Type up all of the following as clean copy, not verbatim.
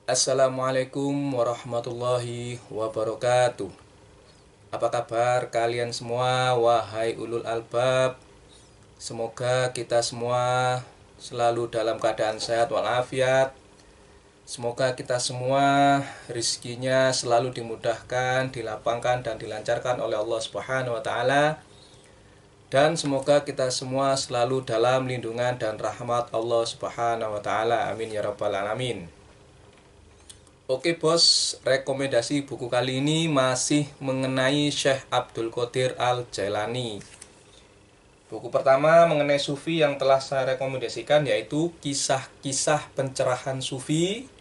Assalamualaikum warahmatullahi wabarakatuh. Apa kabar kalian semua, wahai ulul albab? Semoga kita semua selalu dalam keadaan sehat walafiat. Semoga kita semua rizkinya selalu dimudahkan, dilapangkan dan dilancarkan oleh Allah Subhanahu wa taala. Dan semoga kita semua selalu dalam lindungan dan rahmat Allah Subhanahu wa taala. Amin ya rabbal alamin. Oke bos, rekomendasi buku kali ini masih mengenai Syekh Abdul Qadir Al-Jailani. Buku pertama mengenai Sufi yang telah saya rekomendasikan yaitu Kisah-Kisah Pencerahan Sufi.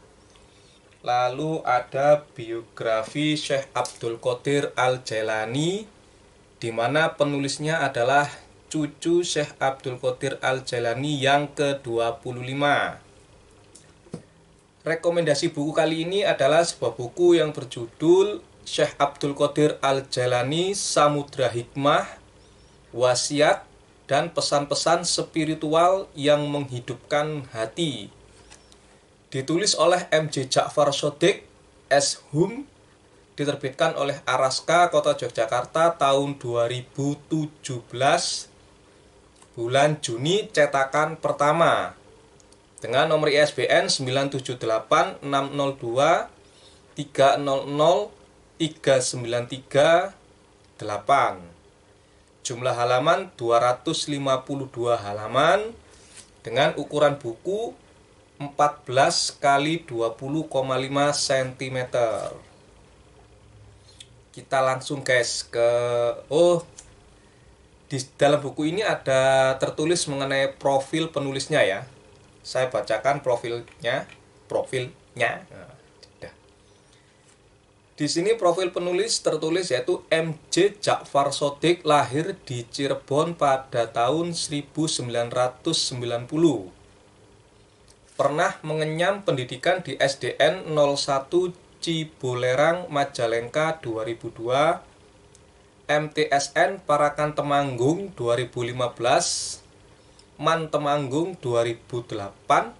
Lalu ada biografi Syekh Abdul Qadir Al-Jailani, di mana penulisnya adalah cucu Syekh Abdul Qadir Al-Jailani yang ke-25. Rekomendasi buku kali ini adalah sebuah buku yang berjudul Syekh Abdul Qadir Al-Jailani Samudra Hikmah, Wasiat, dan Pesan-pesan Spiritual yang Menghidupkan Hati. Ditulis oleh M.J. Ja'far Shodiq, S.Hum, diterbitkan oleh Araska, Kota Yogyakarta tahun 2017, bulan Juni, cetakan pertama. Dengan nomor ISBN 978 602 300 393 8. Jumlah halaman 252 halaman dengan ukuran buku 14 kali 20,5 cm. Kita langsung guys ke di dalam buku ini ada tertulis mengenai profil penulisnya ya. Saya bacakan profilnya. Di sini profil penulis tertulis yaitu M.J. Ja'far Shodiq, lahir di Cirebon pada tahun 1990. Pernah mengenyam pendidikan di SDN 01 Cibolerang, Majalengka 2002, MTSN Parakan Temanggung 2015, Man Temanggung 2008.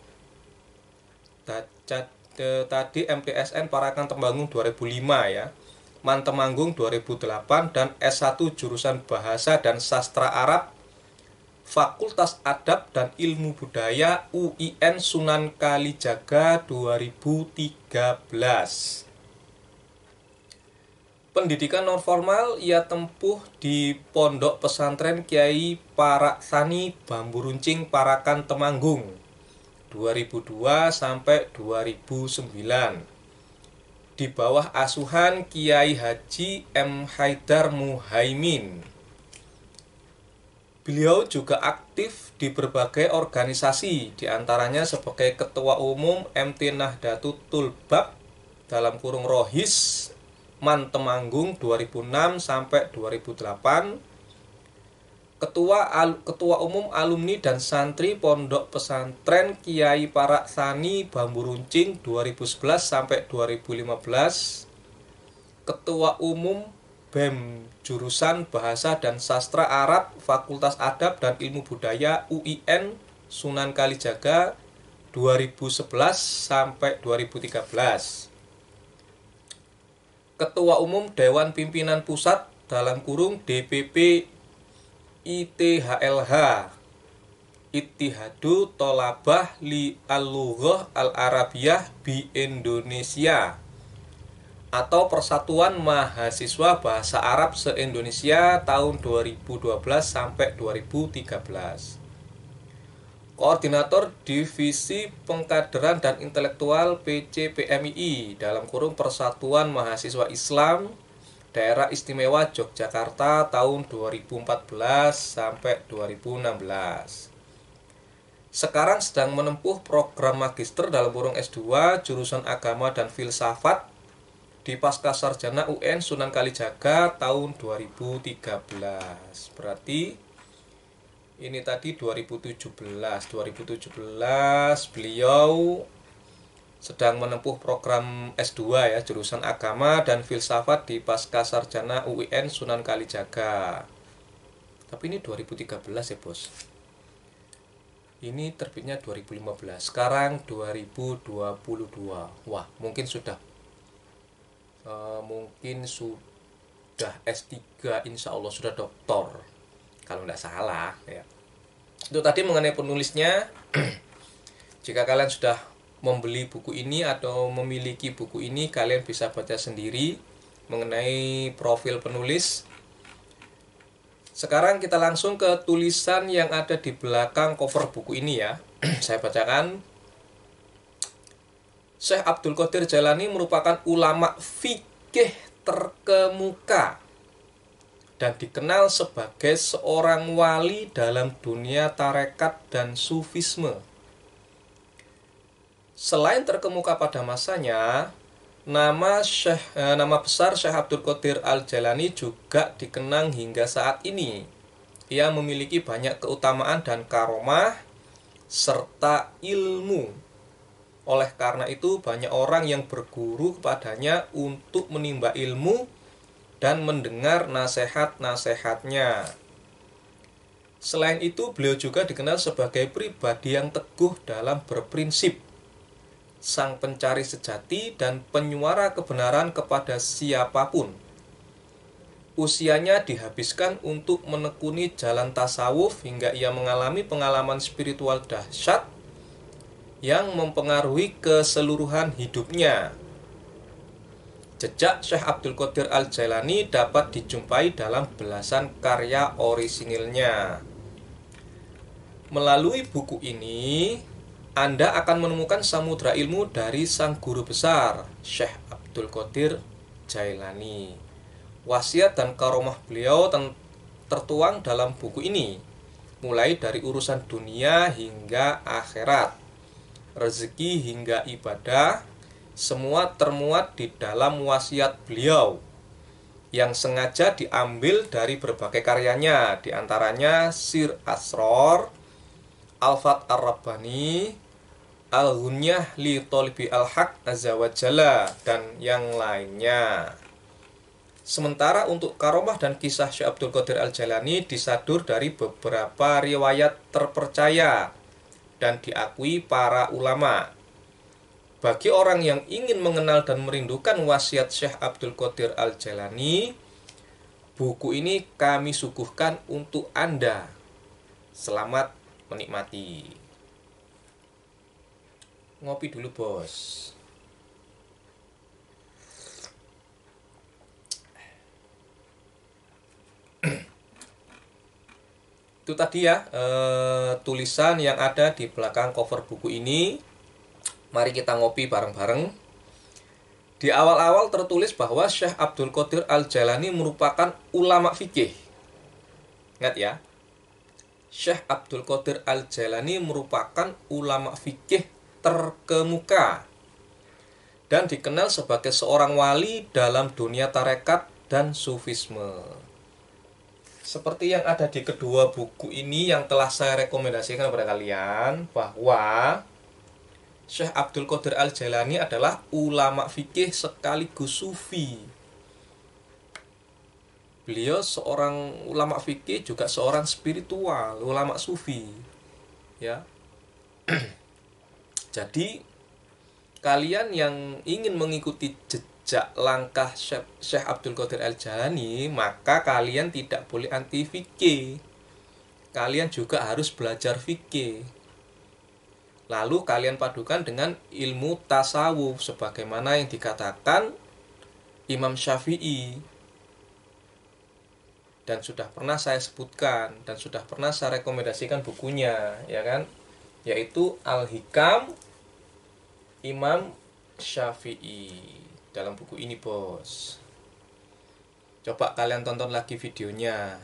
Tadi MTSN Parakan Temanggung 2005 ya. Man Temanggung 2008 dan S1 jurusan Bahasa dan Sastra Arab Fakultas Adab dan Ilmu Budaya UIN Sunan Kalijaga 2013. Pendidikan non formal ia tempuh di Pondok Pesantren Kiai Parak Sani Bambu Runcing Parakan Temanggung 2002 sampai 2009 di bawah asuhan Kiai Haji M. Haidar Muhaimin. Beliau juga aktif di berbagai organisasi, diantaranya sebagai Ketua Umum MT Nahdlatul Tulbab (Rohis) Man Temanggung 2006 sampai 2008, Ketua Umum Alumni dan Santri Pondok Pesantren Kiai Parak Sani Bambu Runcing 2011 sampai 2015, Ketua Umum BEM Jurusan Bahasa dan Sastra Arab Fakultas Adab dan Ilmu Budaya UIN Sunan Kalijaga 2011 sampai 2013. Ketua Umum Dewan Pimpinan Pusat (DPP ITHLH Ittihadu Tholabah li Al-Lughah Al-Arabiyah bi Indonesia atau Persatuan Mahasiswa Bahasa Arab se-Indonesia tahun 2012 sampai 2013. Koordinator Divisi Pengkaderan dan Intelektual PCPMII (Persatuan Mahasiswa Islam Daerah Istimewa Yogyakarta tahun 2014 sampai 2016. Sekarang sedang menempuh program magister (S2) jurusan Agama dan Filsafat di Pascasarjana UN Sunan Kalijaga tahun 2013. Berarti ini tadi 2017 beliau sedang menempuh program S2 ya, jurusan Agama dan Filsafat di Pascasarjana UIN Sunan Kalijaga. Tapi ini 2013 ya bos. Ini terbitnya 2015, sekarang 2022. Wah, mungkin sudah S3, insya Allah sudah doktor kalau tidak salah ya. Itu tadi mengenai penulisnya. Jika kalian sudah membeli buku ini atau memiliki buku ini, kalian bisa baca sendiri mengenai profil penulis. Sekarang kita langsung ke tulisan yang ada di belakang cover buku ini ya. Saya bacakan. Syekh Abdul Qadir Jailani merupakan ulama fikih terkemuka dan dikenal sebagai seorang wali dalam dunia tarekat dan sufisme. Selain terkemuka pada masanya, nama besar Syekh Abdul Qadir Al-Jailani juga dikenang hingga saat ini. Ia memiliki banyak keutamaan dan karomah serta ilmu. Oleh karena itu, banyak orang yang berguru kepadanya untuk menimba ilmu dan mendengar nasihat-nasihatnya. Selain itu, beliau juga dikenal sebagai pribadi yang teguh dalam berprinsip, sang pencari sejati dan penyuara kebenaran kepada siapapun. Usianya dihabiskan untuk menekuni jalan tasawuf hingga ia mengalami pengalaman spiritual dahsyat yang mempengaruhi keseluruhan hidupnya. Jejak Syekh Abdul Qadir Al-Jailani dapat dijumpai dalam belasan karya orisinilnya. Melalui buku ini, Anda akan menemukan samudra ilmu dari sang guru besar, Syekh Abdul Qadir Jailani. Wasiat dan karomah beliau tertuang dalam buku ini, mulai dari urusan dunia hingga akhirat, rezeki hingga ibadah, semua termuat di dalam wasiat beliau yang sengaja diambil dari berbagai karyanya, diantaranya Sir Asror, Al-Fat Ar-Rabbani, Al-Ghunyah li Tolibi Al-Haq Azza wa Jalla, dan yang lainnya. Sementara untuk karomah dan kisah Syekh Abdul Qadir Al-Jailani disadur dari beberapa riwayat terpercaya dan diakui para ulama. Bagi orang yang ingin mengenal dan merindukan wasiat Syekh Abdul Qadir Al-Jailani, buku ini kami suguhkan untuk Anda. Selamat menikmati. Ngopi dulu, bos. Itu tadi ya tulisan yang ada di belakang cover buku ini. Mari kita ngopi bareng-bareng. Di awal-awal tertulis bahwa Syekh Abdul Qadir Al-Jailani merupakan ulama fikih. Ingat ya, Syekh Abdul Qadir Al-Jailani merupakan ulama fikih terkemuka dan dikenal sebagai seorang wali dalam dunia tarekat dan sufisme. Seperti yang ada di kedua buku ini yang telah saya rekomendasikan kepada kalian, bahwa Syekh Abdul Qadir Al-Jailani adalah ulama fikih sekaligus sufi. Beliau seorang ulama fikih, juga seorang spiritual, ulama sufi. Ya. Jadi kalian yang ingin mengikuti jejak langkah Syekh Abdul Qadir Al-Jailani, maka kalian tidak boleh anti fikih. Kalian juga harus belajar fikih. Lalu kalian padukan dengan ilmu tasawuf sebagaimana yang dikatakan Imam Syafi'i. Dan sudah pernah saya sebutkan dan sudah pernah saya rekomendasikan bukunya, ya kan? Yaitu Al-Hikam Imam Syafi'i. Dalam buku ini, bos. Coba kalian tonton lagi videonya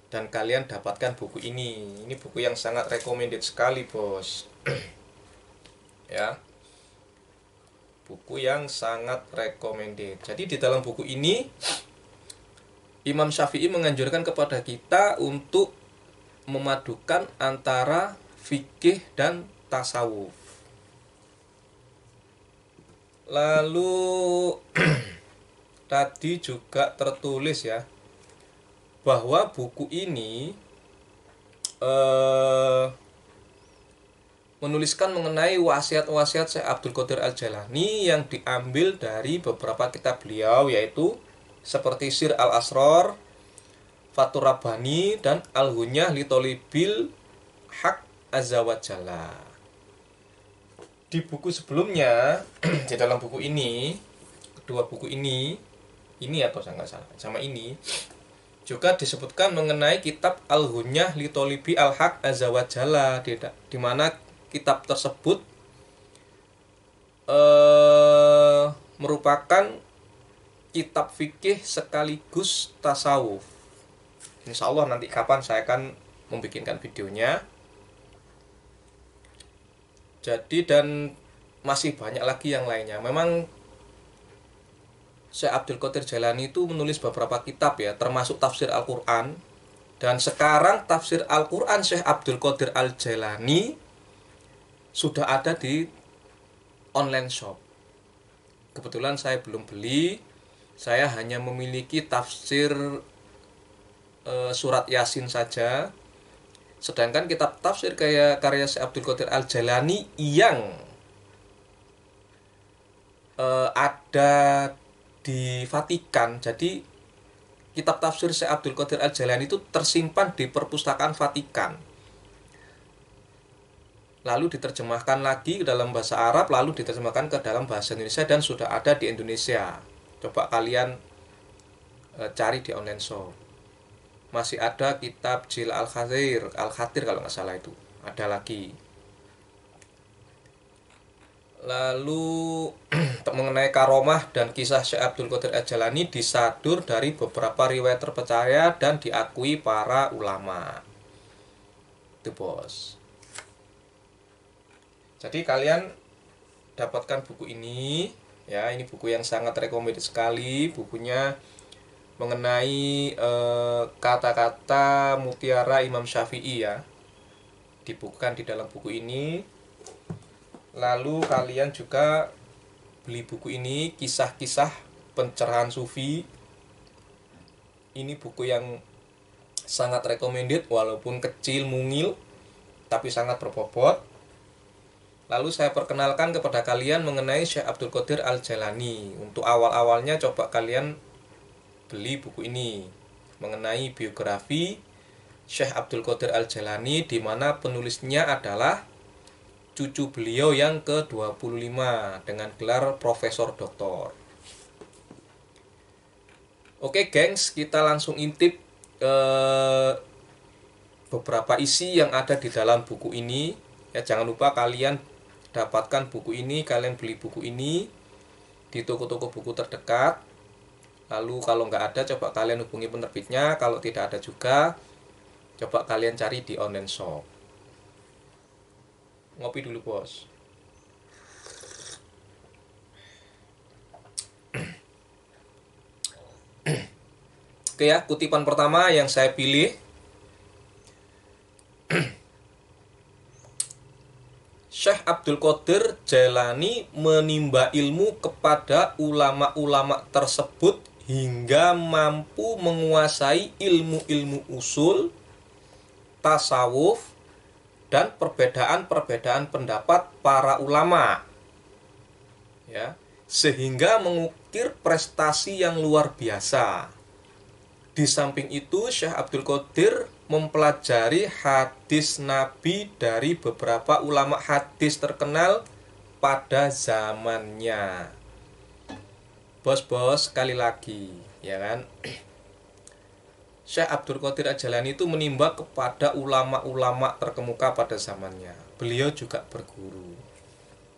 dan kalian dapatkan buku ini. Ini buku yang sangat recommended sekali, bos. Ya. Buku yang sangat recommended. Jadi di dalam buku ini Imam Syafi'i menganjurkan kepada kita untuk memadukan antara fikih dan tasawuf. Lalu tadi juga tertulis ya, bahwa buku ini menuliskan mengenai wasiat-wasiat Syekh Abdul Qadir Al-Jailani yang diambil dari beberapa kitab beliau, yaitu seperti Sir Al-Asrar, Fathur Rabbani, dan Al-Hunyah li Tholibil Haq Azza wa Jalla. Di buku sebelumnya, di dalam buku ini, kedua buku ini atau saya nggak salah, sama ini, juga disebutkan mengenai kitab Al-Hunyah li Tholibi Al-Haq Azza wa Jalla, di mana kitab tersebut merupakan kitab fikih sekaligus tasawuf. Insya Allah nanti kapan saya akan membikinkan videonya. Jadi, dan masih banyak lagi yang lainnya. Memang Syekh Abdul Qadir Jailani itu menulis beberapa kitab ya, termasuk tafsir Al-Quran. Dan sekarang tafsir Al-Quran Syekh Abdul Qadir Al-Jailani sudah ada di online shop. Kebetulan saya belum beli, saya hanya memiliki tafsir surat Yasin saja. Sedangkan kitab tafsir kayak karya Syekh Abdul Qadir Al-Jailani yang ada di Vatikan. Jadi kitab tafsir Syekh Abdul Qadir Al-Jailani itu tersimpan di perpustakaan Vatikan. Lalu diterjemahkan lagi ke dalam bahasa Arab, lalu diterjemahkan ke dalam bahasa Indonesia, dan sudah ada di Indonesia. Coba kalian cari di online shop. Masih ada kitab Jil Al-Khatir kalau nggak salah, itu ada lagi. Lalu mengenai karomah dan kisah Syekh Abdul Qadir Al-Jailani disadur dari beberapa riwayat terpercaya dan diakui para ulama. Itu bos. Jadi kalian dapatkan buku ini ya, ini buku yang sangat recommended sekali. Bukunya mengenai kata-kata mutiara Imam Syafi'i ya, dibukukan di dalam buku ini. Lalu kalian juga beli buku ini, kisah-kisah pencerahan sufi. Ini buku yang sangat recommended, walaupun kecil mungil tapi sangat berbobot. Lalu saya perkenalkan kepada kalian mengenai Syekh Abdul Qadir Al-Jailani. Untuk awal-awalnya coba kalian beli buku ini mengenai biografi Syekh Abdul Qadir Al-Jailani, di mana penulisnya adalah cucu beliau yang ke-25 dengan gelar Profesor Doktor. Oke gengs, kita langsung intip beberapa isi yang ada di dalam buku ini ya. Jangan lupa kalian dapatkan buku ini, kalian beli buku ini di toko-toko buku terdekat. Lalu kalau nggak ada, coba kalian hubungi penerbitnya. Kalau tidak ada juga, coba kalian cari di online shop. Ngopi dulu bos. Oke ya, kutipan pertama yang saya pilih. Syekh Abdul Qadir Jailani menimba ilmu kepada ulama-ulama tersebut hingga mampu menguasai ilmu-ilmu usul, tasawuf, dan perbedaan-perbedaan pendapat para ulama. Ya, sehingga mengukir prestasi yang luar biasa. Di samping itu, Syekh Abdul Qadir mempelajari hadis Nabi dari beberapa ulama hadis terkenal pada zamannya. Bos-bos, sekali lagi, ya kan? Syekh Abdul Qadir Al-Jailani itu menimba kepada ulama-ulama terkemuka pada zamannya. Beliau juga berguru.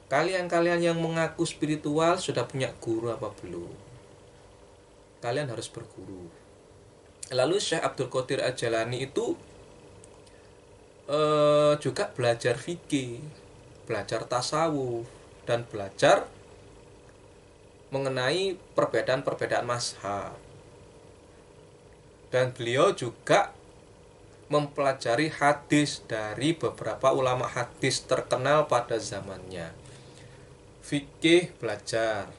Kalian-kalian yang mengaku spiritual sudah punya guru apa belum? Kalian harus berguru. Lalu Syekh Abdul Qadir Al-Jailani itu juga belajar fikih, belajar tasawuf, dan belajar mengenai perbedaan-perbedaan mazhab. Dan beliau juga mempelajari hadis dari beberapa ulama hadis terkenal pada zamannya. Fikih belajar,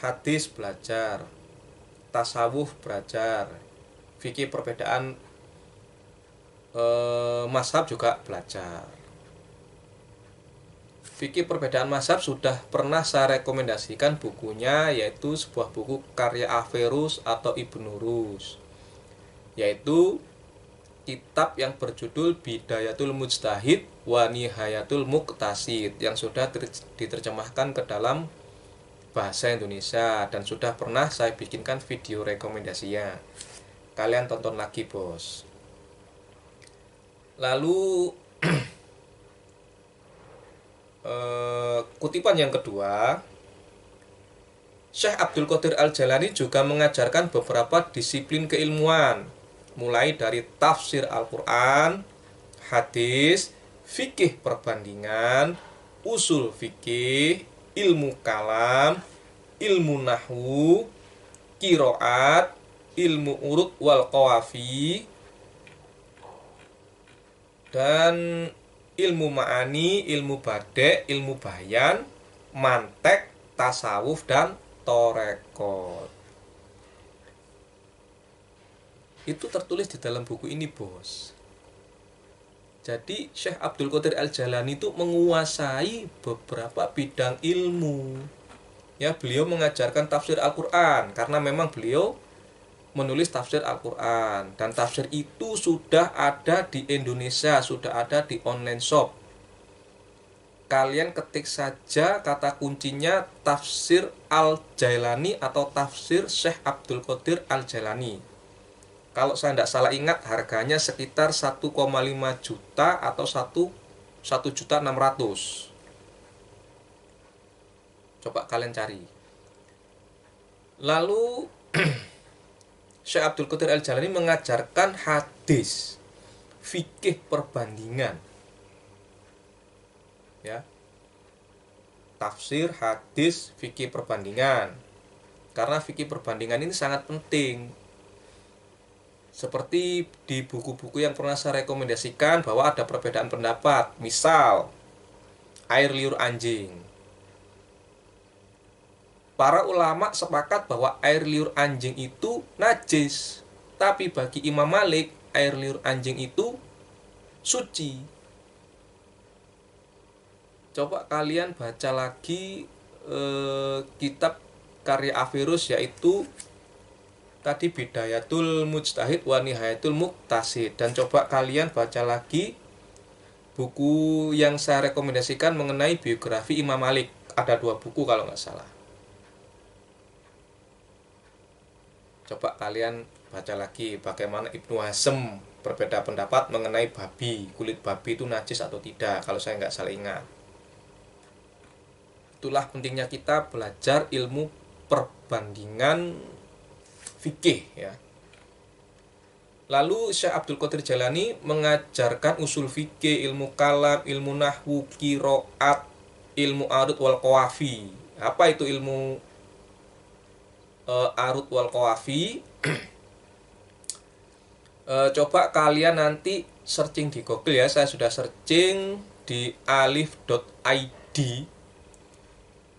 hadis belajar, tasawuf belajar, fikih perbedaan mazhab juga belajar. Fikih perbedaan mazhab sudah pernah saya rekomendasikan bukunya, yaitu sebuah buku karya Averus atau Ibnu Rus, yaitu kitab yang berjudul Bidayatul Mujtahid wa Nihayatul Muqtasid, yang sudah diterjemahkan ke dalam bahasa Indonesia dan sudah pernah saya bikinkan video rekomendasinya. Kalian tonton lagi, bos. Lalu kutipan yang kedua, Syekh Abdul Qadir Al-Jailani juga mengajarkan beberapa disiplin keilmuan, mulai dari tafsir Al-Quran, hadis, fikih perbandingan, usul fikih, ilmu kalam, ilmu nahwu, qiraat, ilmu urut wal qawafi, dan ilmu ma'ani, ilmu bade, ilmu bayan, mantek, tasawuf, dan torekot. Itu tertulis di dalam buku ini, bos. Jadi Syekh Abdul Qadir Al-Jailani itu menguasai beberapa bidang ilmu. Ya, beliau mengajarkan tafsir Al-Quran karena memang beliau menulis tafsir Al-Quran, dan tafsir itu sudah ada di Indonesia, sudah ada di online shop. Kalian ketik saja kata kuncinya tafsir Al-Jailani atau tafsir Syekh Abdul Qadir Al-Jailani. Kalau saya tidak salah ingat, harganya sekitar 1,5 juta atau 1.600.000. Coba kalian cari. Lalu Syekh Abdul Qadir Al-Jailani mengajarkan hadis, fikih perbandingan. Ya. Tafsir, hadis, fikih perbandingan. Karena fikih perbandingan ini sangat penting. Seperti di buku-buku yang pernah saya rekomendasikan bahwa ada perbedaan pendapat. Misal, air liur anjing. Para ulama sepakat bahwa air liur anjing itu najis. Tapi bagi Imam Malik, air liur anjing itu suci. Coba kalian baca lagi kitab karya Averus, yaitu tadi Bidayatul Mujtahid wa Nihayatul Muqtasid, dan coba kalian baca lagi buku yang saya rekomendasikan mengenai biografi Imam Malik. Ada 2 buku kalau nggak salah. Coba kalian baca lagi bagaimana Ibnu Hazm berbeda pendapat mengenai babi, kulit babi itu najis atau tidak, kalau saya nggak salah ingat. Itulah pentingnya kita belajar ilmu perbandingan fikih, ya. Lalu Syekh Abdul Qadir Jailani mengajarkan usul fikih, ilmu kalam, ilmu nahwu, qiraat, ilmu arud wal qawafi. Apa itu ilmu arud wal qawafi? Coba kalian nanti searching di Google, ya. Saya sudah searching di alif.id.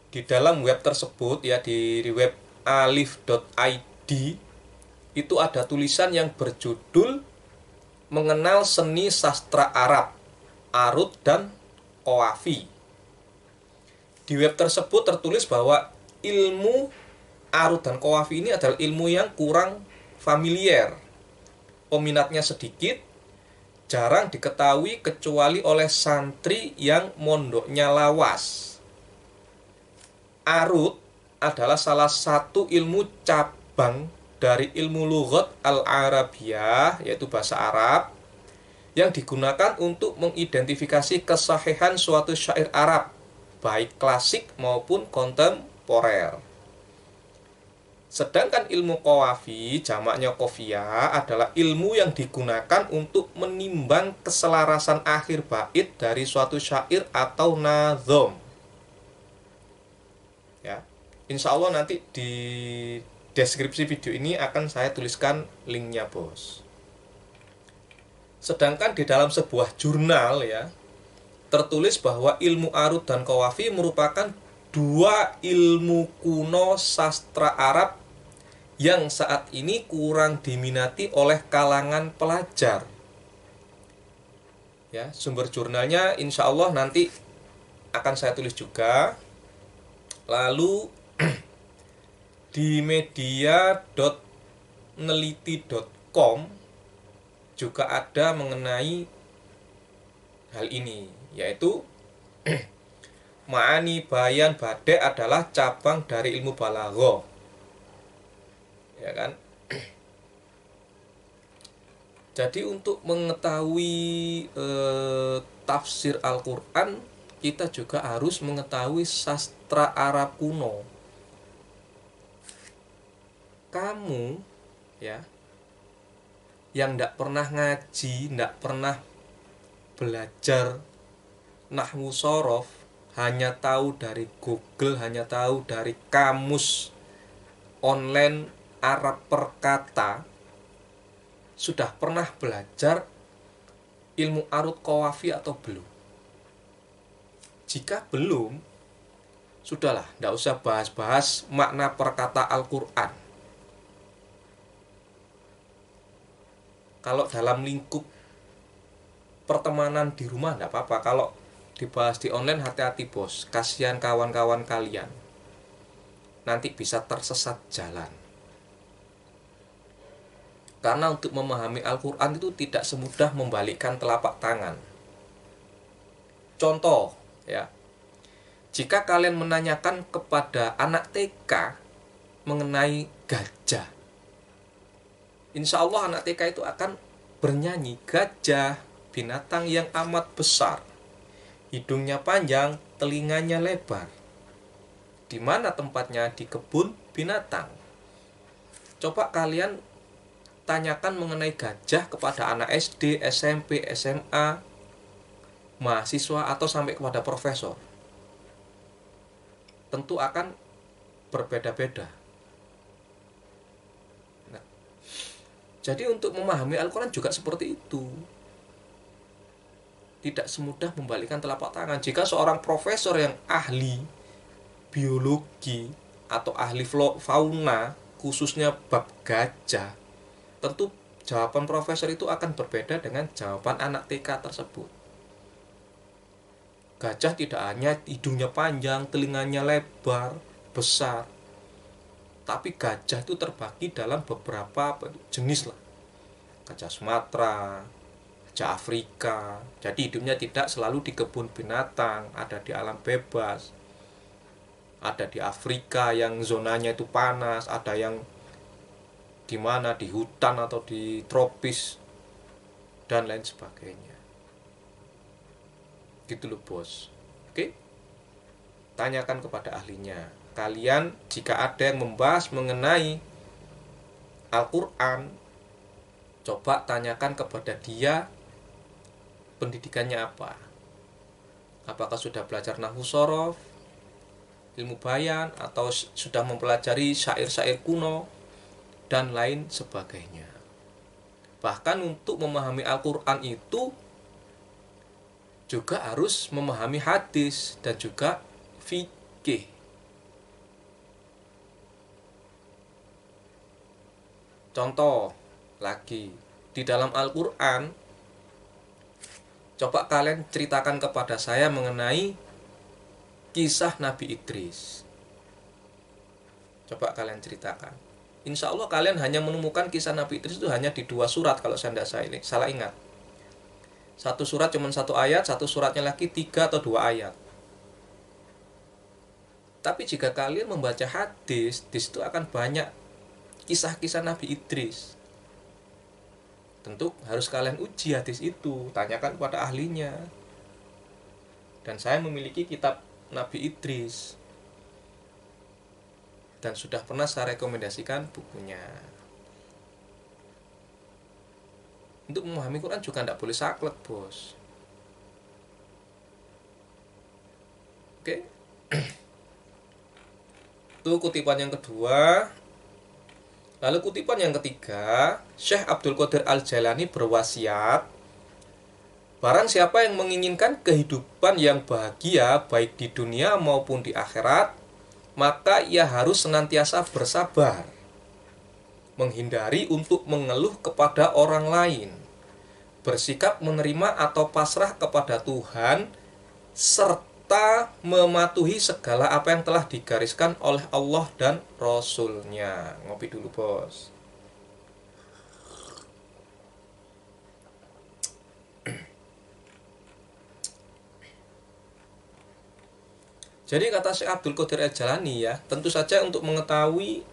Di dalam web tersebut, ya, di web alif.id itu ada tulisan yang berjudul Mengenal Seni Sastra Arab, Arud dan Qawafi. Di web tersebut tertulis bahwa ilmu Arud dan Qawafi ini adalah ilmu yang kurang familiar, peminatnya sedikit, jarang diketahui kecuali oleh santri yang mondoknya lawas. Arud adalah salah satu ilmu cabang dari ilmu lughat al-Arabiyah, yaitu bahasa Arab, yang digunakan untuk mengidentifikasi kesahihan suatu syair Arab, baik klasik maupun kontemporer. Sedangkan ilmu qawafi, jamaknya qofiyah, adalah ilmu yang digunakan untuk menimbang keselarasan akhir bait dari suatu syair atau nazom. Ya, insya Allah nanti di deskripsi video ini akan saya tuliskan linknya, bos. Sedangkan di dalam sebuah jurnal, ya, tertulis bahwa ilmu arud dan qawafi merupakan 2 ilmu kuno sastra Arab yang saat ini kurang diminati oleh kalangan pelajar. Ya, sumber jurnalnya insya Allah nanti akan saya tulis juga. Lalu di media.neliti.com juga ada mengenai hal ini, yaitu Ma'ani Bayan Bade adalah cabang dari ilmu balaghah. Ya kan? Jadi untuk mengetahui tafsir Al-Qur'an, kita juga harus mengetahui sastra Arab kuno. Kamu ya yang tidak pernah ngaji, tidak pernah belajar nahwu sorof, hanya tahu dari Google, hanya tahu dari kamus online Arab perkata, sudah pernah belajar ilmu arud qawafi atau belum? Jika belum, sudahlah, tidak usah bahas-bahas makna perkata Al-Quran. Kalau dalam lingkup pertemanan di rumah tidak apa-apa. Kalau dibahas di online, hati-hati bos. Kasihan kawan-kawan kalian, nanti bisa tersesat jalan. Karena untuk memahami Al-Quran itu tidak semudah membalikkan telapak tangan. Contoh ya, jika kalian menanyakan kepada anak TK mengenai gajah, insya Allah anak TK itu akan bernyanyi, gajah binatang yang amat besar, hidungnya panjang, telinganya lebar. Di mana tempatnya? Di kebun binatang. Coba kalian tanyakan mengenai gajah kepada anak SD, SMP, SMA, mahasiswa, atau sampai kepada profesor. Tentu akan berbeda-beda. Nah, jadi untuk memahami Al-Quran juga seperti itu. Tidak semudah membalikkan telapak tangan. Jika seorang profesor yang ahli biologi atau ahli fauna, khususnya bab gajah, tentu jawaban profesor itu akan berbeda dengan jawaban anak TK tersebut. Gajah tidak hanya hidungnya panjang, telinganya lebar, besar, tapi gajah itu terbagi dalam beberapa jenis lah. Gajah Sumatera, gajah Afrika. Jadi hidupnya tidak selalu di kebun binatang, ada di alam bebas. Ada di Afrika yang zonanya itu panas, ada yang di mana, di hutan atau di tropis, dan lain sebagainya. Gitu loh bos. Oke? Tanyakan kepada ahlinya. Kalian jika ada yang membahas mengenai Al-Quran, coba tanyakan kepada dia pendidikannya apa. Apakah sudah belajar nahwu shorof, ilmu bayan, atau sudah mempelajari syair-syair kuno, dan lain sebagainya. Bahkan untuk memahami Al-Quran itu juga harus memahami hadis dan juga fikih. Contoh lagi, di dalam Al-Quran, coba kalian ceritakan kepada saya mengenai kisah Nabi Idris. Coba kalian ceritakan. Insya Allah kalian hanya menemukan kisah Nabi Idris itu hanya di 2 surat kalau saya tidak salah ingat. 1 surat cuma 1 ayat, 1 suratnya lagi 3 atau 2 ayat. Tapi jika kalian membaca hadis, di situ akan banyak kisah-kisah Nabi Idris. Tentu harus kalian uji hadis itu, tanyakan kepada ahlinya. Dan saya memiliki kitab Nabi Idris, dan sudah pernah saya rekomendasikan bukunya. Untuk memahami Quran juga tidak boleh saklek bos. Oke. Itu kutipan yang kedua. Lalu kutipan yang ketiga, Syekh Abdul Qadir Al-Jailani berwasiat, barang siapa yang menginginkan kehidupan yang bahagia baik di dunia maupun di akhirat, maka ia harus senantiasa bersabar, menghindari untuk mengeluh kepada orang lain, bersikap menerima atau pasrah kepada Tuhan, serta serta mematuhi segala apa yang telah digariskan oleh Allah dan Rasul-Nya. Ngopi dulu, Bos. Jadi kata Syekh Abdul Qadir Al-Jalani ya, tentu saja untuk mengetahui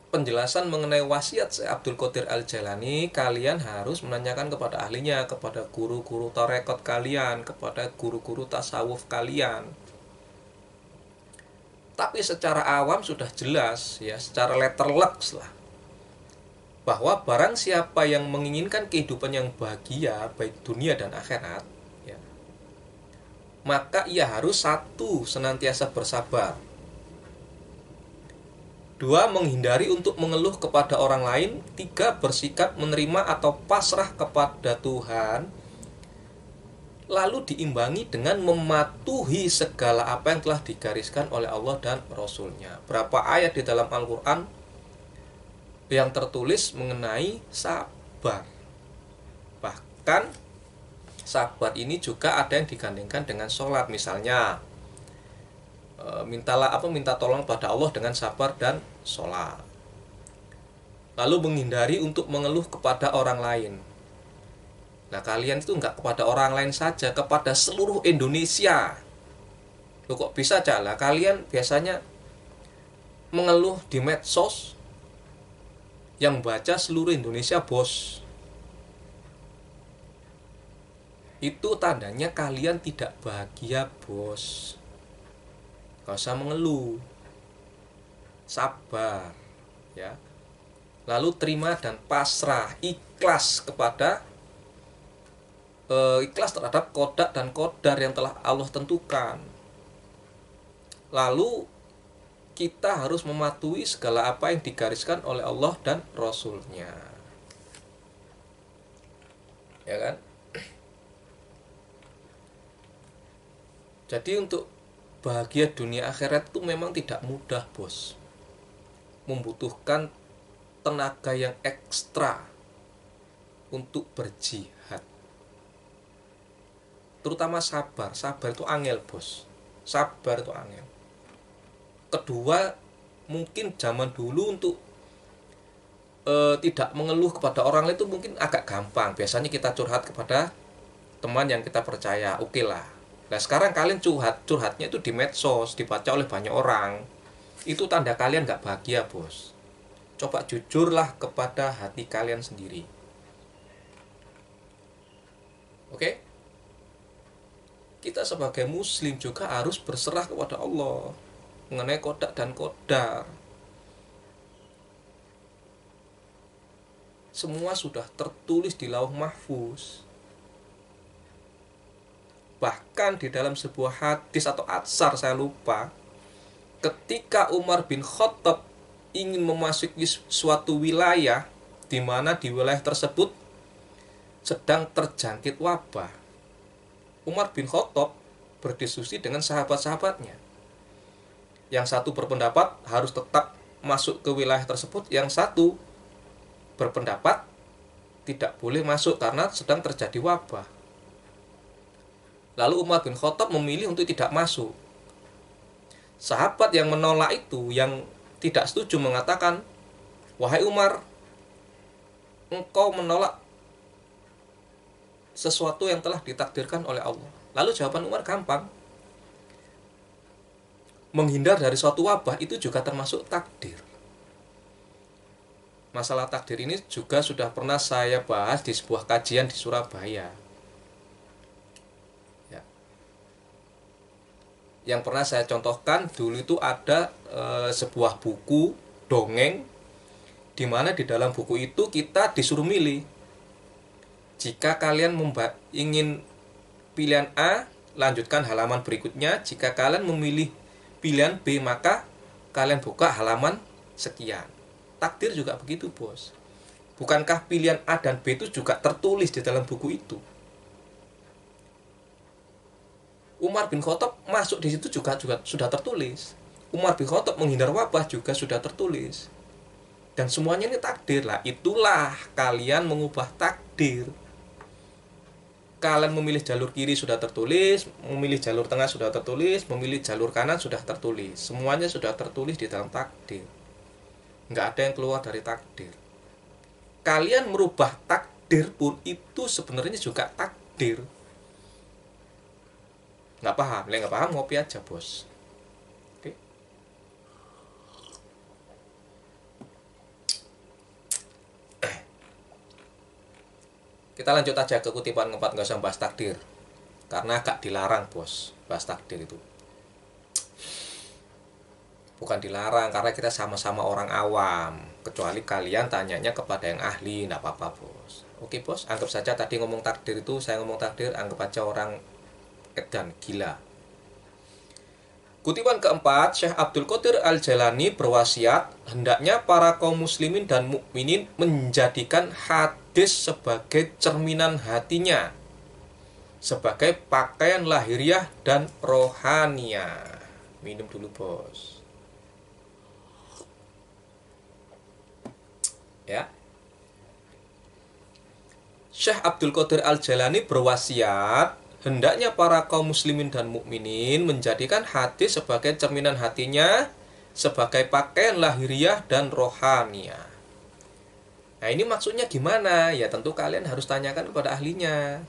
penjelasan mengenai wasiat Syekh Abdul Qadir Al-Jalani, kalian harus menanyakan kepada ahlinya, kepada guru-guru tarekat kalian, kepada guru-guru tasawuf kalian. Tapi secara awam sudah jelas ya, secara letterleks lah, bahwa barang siapa yang menginginkan kehidupan yang bahagia baik dunia dan akhirat, maka ia harus satu, senantiasa bersabar. Dua, menghindari untuk mengeluh kepada orang lain. Tiga, bersikap menerima atau pasrah kepada Tuhan. Lalu diimbangi dengan mematuhi segala apa yang telah digariskan oleh Allah dan Rasul-Nya. Berapa ayat di dalam Al-Quran yang tertulis mengenai sabar. Bahkan sabar ini juga ada yang digandengkan dengan sholat. Misalnya minta tolong pada Allah dengan sabar dan sholat. Lalu menghindari untuk mengeluh kepada orang lain. Nah, kalian itu enggak kepada orang lain saja, kepada seluruh Indonesia. Loh, kok bisa lah kalian biasanya mengeluh di medsos yang baca seluruh Indonesia, Bos. Itu tandanya kalian tidak bahagia, Bos. Gak usah mengeluh, sabar ya. Lalu terima dan pasrah, ikhlas terhadap qada dan qadar yang telah Allah tentukan. Lalu kita harus mematuhi segala apa yang digariskan oleh Allah dan Rasul-Nya, ya kan? Jadi untuk bahagia dunia akhirat itu memang tidak mudah, Bos. Membutuhkan tenaga yang ekstra untuk berjihad. Terutama sabar. Sabar itu angel, Bos. Sabar itu angel. Kedua, mungkin zaman dulu untuk tidak mengeluh kepada orang lain itu mungkin agak gampang. Biasanya kita curhat kepada teman yang kita percaya, oke lah. Nah, sekarang kalian curhatnya itu di medsos, dibaca oleh banyak orang. Itu tanda kalian gak bahagia, Bos. Coba jujurlah kepada hati kalian sendiri. Oke? Kita sebagai muslim juga harus berserah kepada Allah mengenai qada dan qadar. Semua sudah tertulis di Lauh Mahfuz. Bahkan di dalam sebuah hadis atau atsar, saya lupa, ketika Umar bin Khattab ingin memasuki suatu wilayah di mana di wilayah tersebut sedang terjangkit wabah, Umar bin Khattab berdiskusi dengan sahabat-sahabatnya. Yang satu berpendapat harus tetap masuk ke wilayah tersebut, yang satu berpendapat tidak boleh masuk karena sedang terjadi wabah. Lalu Umar bin Khattab memilih untuk tidak masuk. Sahabat yang menolak itu, yang tidak setuju, mengatakan, "Wahai Umar, engkau menolak sesuatu yang telah ditakdirkan oleh Allah." Lalu jawaban Umar gampang. Menghindar dari suatu wabah itu juga termasuk takdir. Masalah takdir ini juga sudah pernah saya bahas di sebuah kajian di Surabaya. Yang pernah saya contohkan dulu itu ada sebuah buku dongeng, di mana di dalam buku itu kita disuruh milih. Jika kalian ingin pilihan A, lanjutkan halaman berikutnya. Jika kalian memilih pilihan B, maka kalian buka halaman sekian. Takdir juga begitu, Bos. Bukankah pilihan A dan B itu juga tertulis di dalam buku itu? Umar bin Khattab masuk di situ juga sudah tertulis. Umar bin Khattab menghindar wabah juga sudah tertulis. Dan semuanya ini takdir lah. Itulah kalian mengubah takdir. kalian memilih jalur kiri sudah tertulis, memilih jalur tengah sudah tertulis, memilih jalur kanan sudah tertulis. Semuanya sudah tertulis di dalam takdir. Nggak ada yang keluar dari takdir. Kalian merubah takdir pun itu sebenarnya juga takdir. Nggak paham? Nggak paham, ngopi aja, bos. Oke. Kita lanjut aja ke kutipan keempat, nggak usah bahas takdir. Karena agak dilarang, bos, bahas takdir itu. Bukan dilarang, karena kita sama-sama orang awam. Kecuali kalian tanyanya kepada yang ahli, nggak apa-apa, bos. Oke, bos, anggap saja tadi ngomong takdir itu, saya ngomong takdir, anggap aja orang edan, gila. Kutipan keempat, Syekh Abdul Qadir Al-Jailani berwasiat, hendaknya para kaum muslimin dan mukminin menjadikan hadis sebagai cerminan hatinya, sebagai pakaian lahiriah dan rohaniah. Minum dulu, bos. Ya. Syekh Abdul Qadir Al-Jailani berwasiat, hendaknya para kaum muslimin dan mukminin menjadikan hadis sebagai cerminan hatinya, sebagai pakaian lahiriah dan rohaniah. Nah, ini maksudnya gimana? Ya tentu kalian harus tanyakan kepada ahlinya.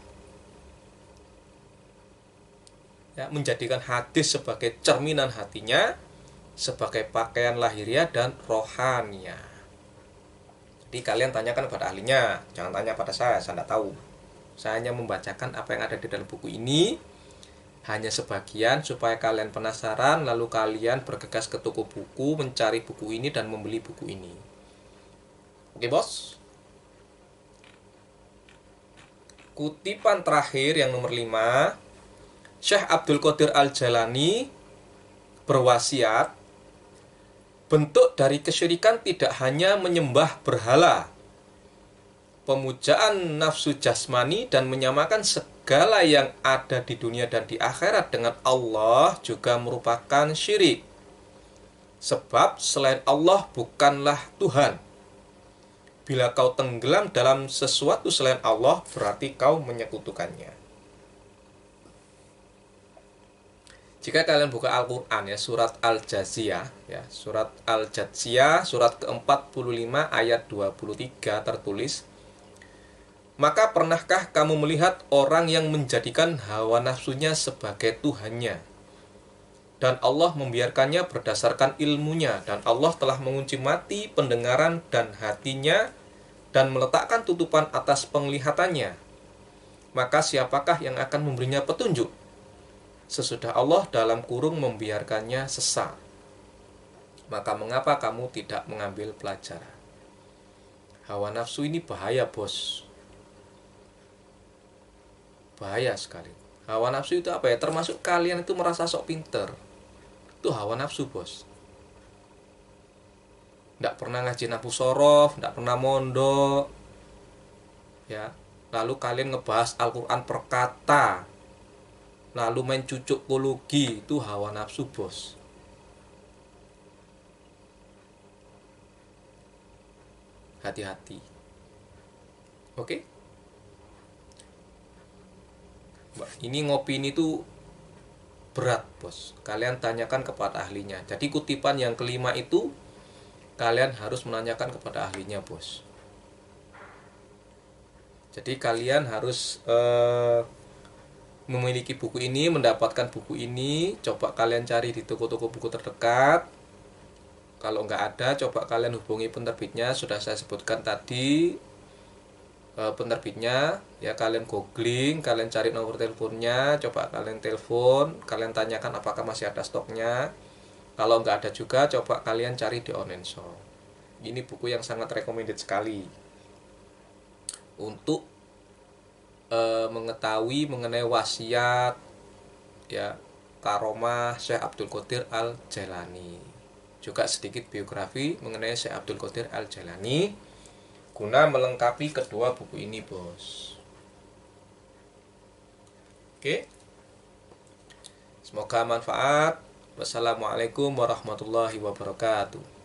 Ya, menjadikan hadis sebagai cerminan hatinya, sebagai pakaian lahiriah dan rohaniah. Jadi kalian tanyakan kepada ahlinya, jangan tanya pada saya tidak tahu. Saya hanya membacakan apa yang ada di dalam buku ini, hanya sebagian supaya kalian penasaran, lalu kalian bergegas ke toko buku, mencari buku ini dan membeli buku ini. Oke, bos? Kutipan terakhir yang nomor 5, Syekh Abdul Qadir Al-Jailani berwasiat, bentuk dari kesyirikan tidak hanya menyembah berhala, pemujaan nafsu jasmani dan menyamakan segala yang ada di dunia dan di akhirat dengan Allah juga merupakan syirik. Sebab selain Allah bukanlah Tuhan. Bila kau tenggelam dalam sesuatu selain Allah, berarti kau menyekutukannya. Jika kalian buka Al-Quran, ya, surat Al-Jathiyah, ya, surat Al-Jathiyah, surat ke-45 ayat 23 tertulis, maka pernahkah kamu melihat orang yang menjadikan hawa nafsunya sebagai Tuhannya, dan Allah membiarkannya berdasarkan ilmunya, dan Allah telah mengunci mati pendengaran dan hatinya, dan meletakkan tutupan atas penglihatannya. Maka siapakah yang akan memberinya petunjuk? Sesudah Allah dalam kurung membiarkannya sesat. Maka mengapa kamu tidak mengambil pelajaran? Hawa nafsu ini bahaya, bos. Bahaya sekali. Hawa nafsu itu apa ya? Termasuk kalian itu merasa sok pinter. Itu hawa nafsu, bos. Tidak pernah ngaji nafsu sorof, tidak pernah mondok. Ya. Lalu kalian ngebahas Al-Quran per kata. Lalu main cucuk kologi. Itu hawa nafsu, bos. Hati-hati. Oke? Ini ngopi ini tuh berat, bos. Kalian tanyakan kepada ahlinya. Jadi kutipan yang kelima itu kalian harus menanyakan kepada ahlinya, bos. Jadi kalian harus memiliki buku ini, mendapatkan buku ini. Coba kalian cari di toko-toko buku terdekat. Kalau nggak ada, coba kalian hubungi penerbitnya. Sudah saya sebutkan tadi penerbitnya, ya, kalian googling, kalian cari nomor teleponnya, coba kalian telepon, kalian tanyakan apakah masih ada stoknya. Kalau nggak ada juga, coba kalian cari di online shop. Ini buku yang sangat recommended sekali untuk mengetahui mengenai wasiat, ya, karomah Syekh Abdul Qadir Al-Jailani. Juga sedikit biografi mengenai Syekh Abdul Qadir Al-Jailani, guna melengkapi kedua buku ini, bos. Oke. Semoga manfaat. Wassalamualaikum warahmatullahi wabarakatuh.